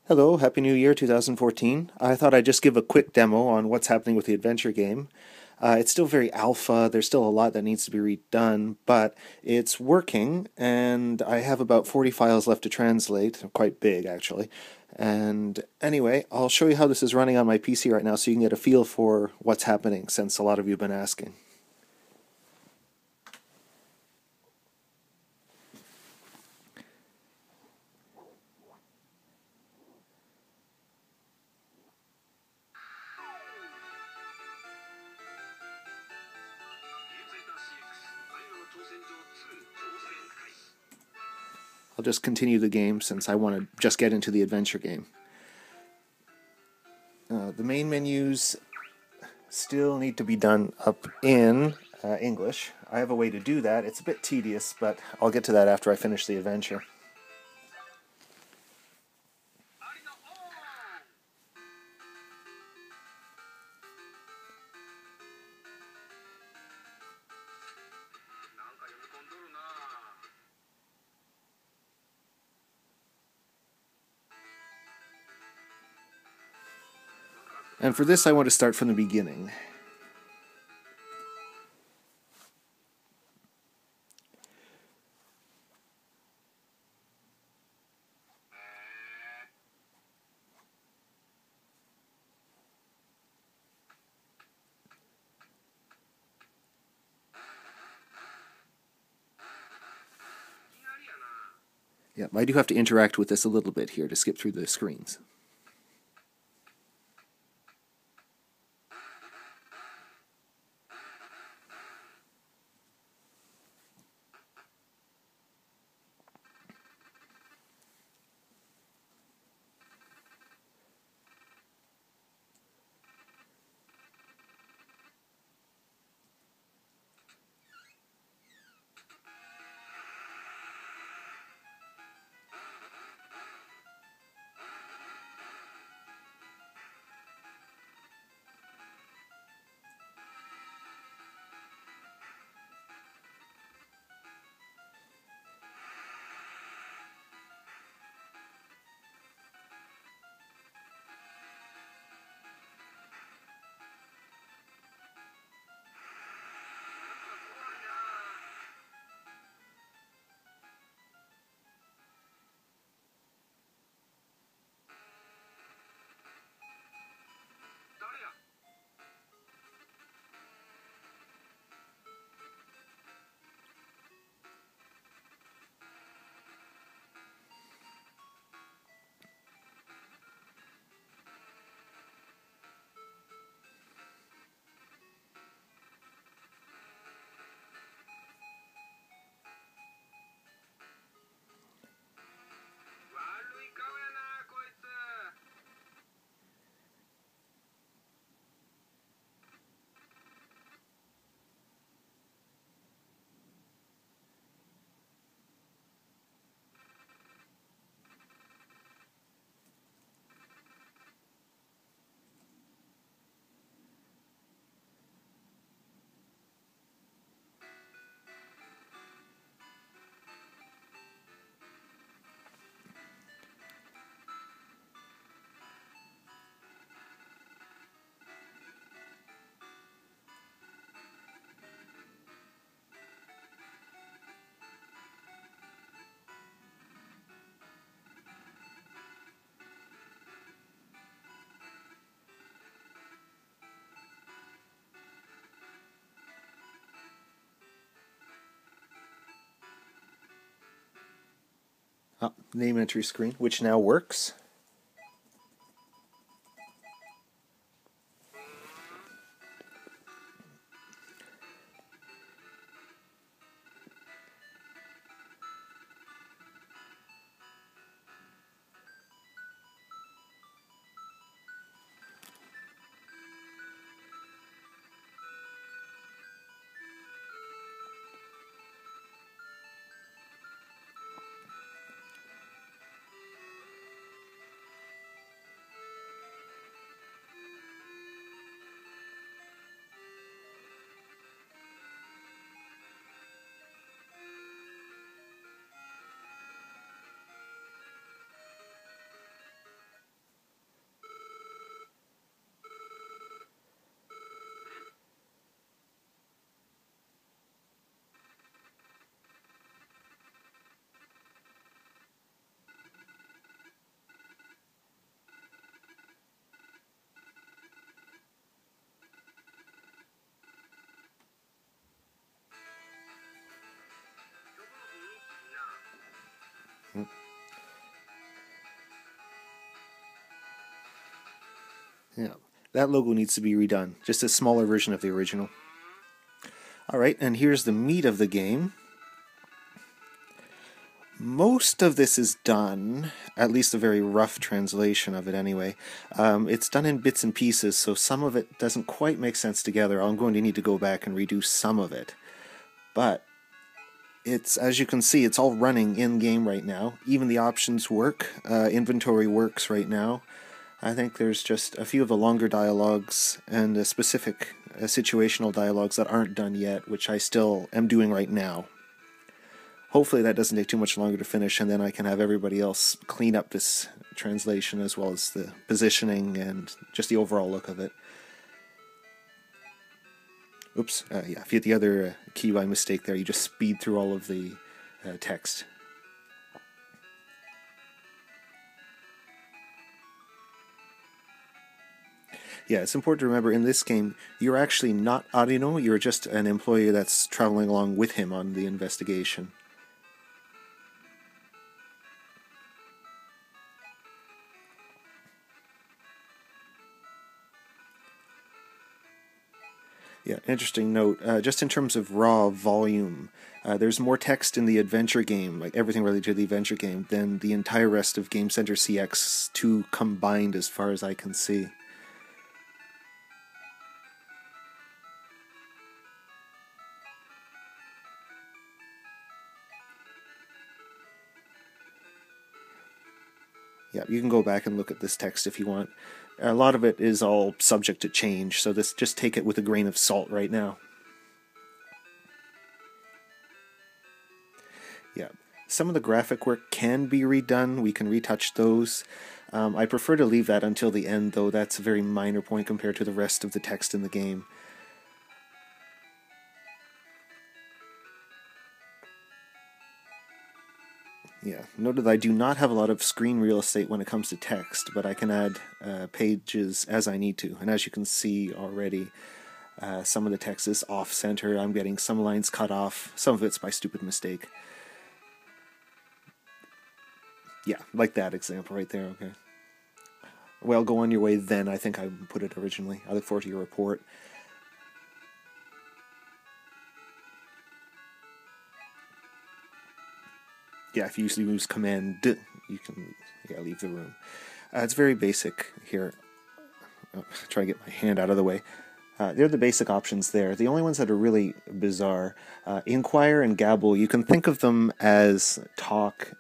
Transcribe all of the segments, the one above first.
Hello, Happy New Year 2014. I thought I'd just give a quick demo on what's happening with the adventure game. It's still very alpha, there's still a lot that needs to be redone, but it's working, and I have about 40 files left to translate, quite big actually. And anyway, I'll show you how this is running on my PC right now so you can get a feel for what's happening, since a lot of you have been asking. I'll just continue the game since I want to just get into the adventure game. The main menus still need to be done up in English. I have a way to do that. It's a bit tedious, but I'll get to that after I finish the adventure. And for this, I want to start from the beginning. Yeah, I do have to interact with this a little bit here to skip through the screens. Name entry screen, which now works. Yeah, that logo needs to be redone. Just a smaller version of the original. Alright, and here's the meat of the game. Most of this is done, at least a very rough translation of it anyway. It's done in bits and pieces, so some of it doesn't quite make sense together. I'm going to need to go back and redo some of it. But it's, as you can see, it's all running in-game right now. Even the options work. Inventory works right now. I think there's just a few of the longer dialogues and specific situational dialogues that aren't done yet, which I still am doing right now. Hopefully that doesn't take too much longer to finish, and then I can have everybody else clean up this translation as well as the positioning and just the overall look of it. Oops, yeah, if you hit the other key by mistake there, you just speed through all of the text. Yeah, it's important to remember in this game, you're actually not Arino, you're just an employee that's traveling along with him on the investigation. Yeah, interesting note. Just in terms of raw volume, there's more text in the adventure game, like everything related to the adventure game, than the entire rest of Game Center CX2 combined as far as I can see. Yeah, you can go back and look at this text if you want. A lot of it is all subject to change, so just take it with a grain of salt right now. Yeah, some of the graphic work can be redone. We can retouch those. I prefer to leave that until the end, though. That's a very minor point compared to the rest of the text in the game. Yeah, note that I do not have a lot of screen real estate when it comes to text, but I can add pages as I need to. And as you can see already, some of the text is off-center. I'm getting some lines cut off. Some of it's by stupid mistake. Yeah, like that example right there, okay. Well, go on your way then. I think I put it originally. I look forward to your report. Yeah, if you use Command D, you can leave the room. It's very basic here. Try to get my hand out of the way. They're the basic options there. The only ones that are really bizarre, inquire and gabble, you can think of them as talk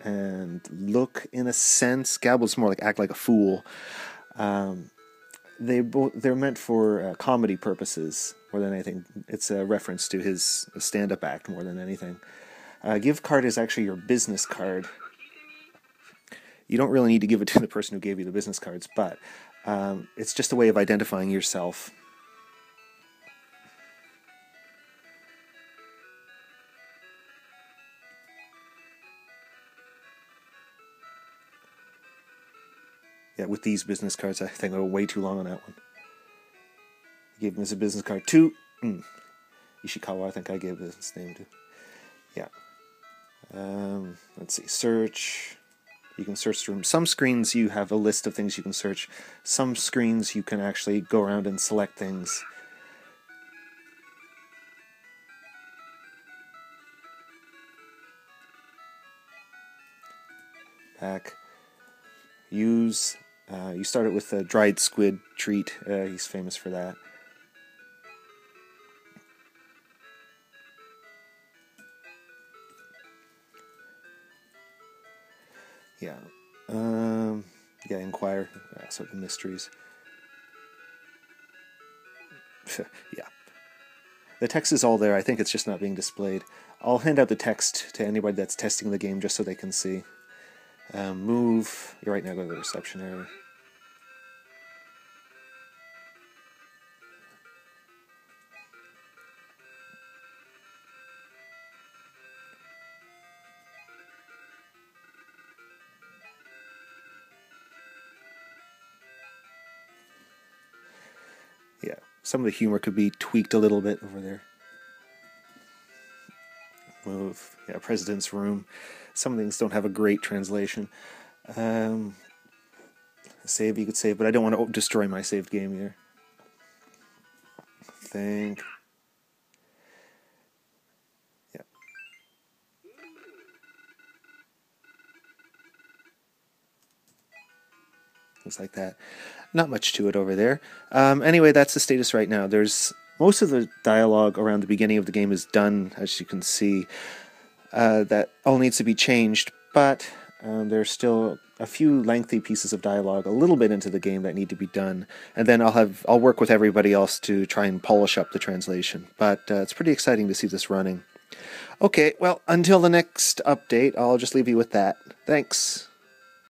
and look in a sense. Gabble's more like act like a fool. They're meant for comedy purposes more than anything. It's a reference to his stand-up act more than anything. Give card is actually your business card. You don't really need to give it to the person who gave you the business cards, but it's just a way of identifying yourself. Yeah, with these business cards, I think I went way too long on that one. I gave him as a business card to Ishikawa, I think I gave his name to. Yeah. Let's see, search. You can search through some screens. You have a list of things you can search. Some screens you can actually go around and select things. Back. Use. You start it with a dried squid treat. He's famous for that. Yeah. Yeah, inquire. Sort of mysteries. Yeah. The text is all there. I think it's just not being displayed. I'll hand out the text to anybody that's testing the game just so they can see. Move. You're right now, go to the reception area. Yeah, some of the humor could be tweaked a little bit over there. Move. Yeah, President's Room. Some things don't have a great translation. Save, you could save, but I don't want to destroy my saved game here. Think. Yeah. Things like that. Not much to it over there. Anyway, that's the status right now. There's most of the dialogue around the beginning of the game is done, as you can see. That all needs to be changed, but there's still a few lengthy pieces of dialogue a little bit into the game that need to be done, and then I'll work with everybody else to try and polish up the translation. But it's pretty exciting to see this running. Okay, well, until the next update, I'll just leave you with that. Thanks.